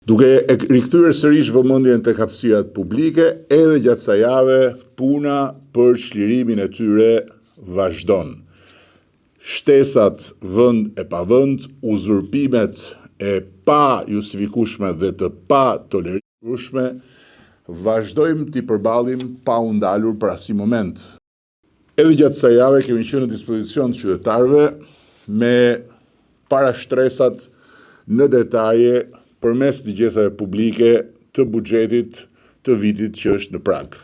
Duke e rikthyer sërish vëmendjen tek hapësirat publike, edhe gjatë kësaj jave puna për çlirimin e tyre vazhdon. Shtesat vend e pa vend, uzurpimet e pa justifikueshme dhe të pa tolerueshme, vazhdojmë t'i përballim pa u ndalur për asnjë moment. Edhe gjatë kësaj jave kemi qenë në dispozicion të qytetarëve me parashtresat në detaje përmes ligjesave publike të buxhetit të vitit që është në prag.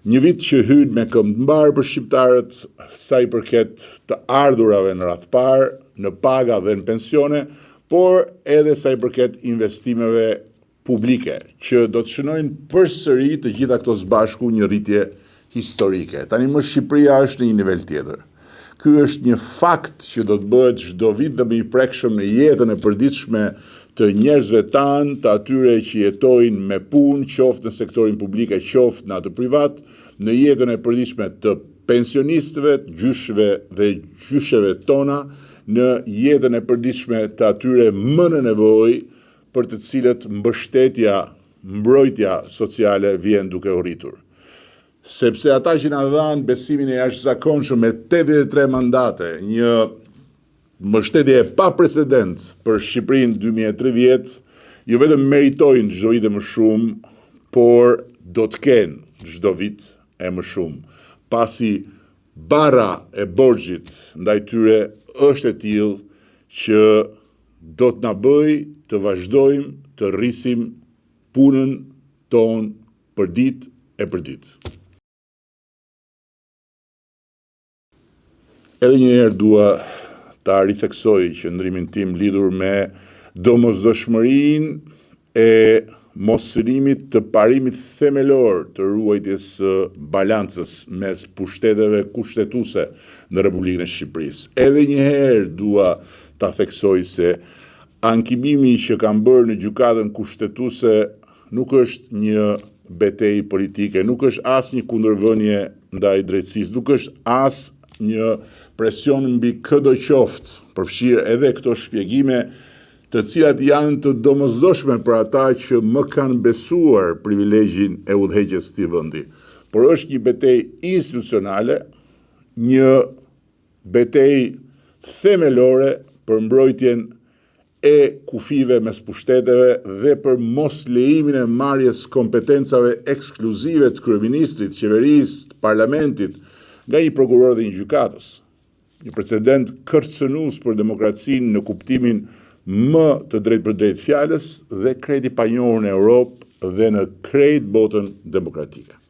Një vit që hyn me këmbë të mbarë për shqiptarët sa i përket të ardhurave në radhë parë, në paga dhe në pensione, por edhe sa i përket investimeve publike, që do të shënojnë përsëri të gjitha këto së bashku një rritje historike. Tani më Shqipëria është në një nivel tjetër. Ky është një fakt që do të bëhet çdo vit dhe më i prekshëm në jetën e përditshme të njerëzve tanë, të atyre që jetojnë me punë, qoftë në sektorin publik e qoftë në atë privat, në jetën e përditshme të pensionistëve, gjyshëve dhe gjysheve tona, në jetën e përditshme të atyre më në nevojë për të cilët mbështetja, mbrojtja sociale vjen duke u rritur. Sepse ata që na dhanë besimin e jashtëzakonshëm me 83 mandate, një mbështetje e pa precedent për Shqipërinë 2030, jo vetëm meritojnë çdo vit më shumë, por do të kenë çdo vit e më shumë, pasi bara e borxhit ndaj tyre është e tillë që do të na bëjë të vazhdojmë të rrisim punën tonë për ditë e për ditë. Edhe një herë dua ta ritheksoj qëndrimin tim lidhur me domosdoshmërinë e mosërimit të parimit themelor të ruajtjes së balancës mes pushteteve kushtetuese në Republikën e Shqipërisë. Edhe një herë dua ta theksoj se ankimimi që kam bërë në gjykatën kushtetuese nuk është një betejë politike, nuk është as një kundërvënie ndaj drejtësisë, nuk është as një presion mbi çdo qoftë, përfshirë edhe këto shpjegime të cilat janë të domosdoshme për ata që më kanë besuar privilegjin e udhëheqjes së këtij vendi. Por është një betejë institucionale, një betejë themelore për mbrojtjen e kufive mes pushteteve dhe për mos lejimin e marrjes kompetencave ekskluzive të kryeministrit, qeverisë, të parlamentit, nga një prokuror dhe një gjykatës. Një precedent kërcënues për demokracinë në kuptimin më të drejtë për drejtë fjalës dhe krejt i panjohur në Europë dhe në krejt botën demokratike.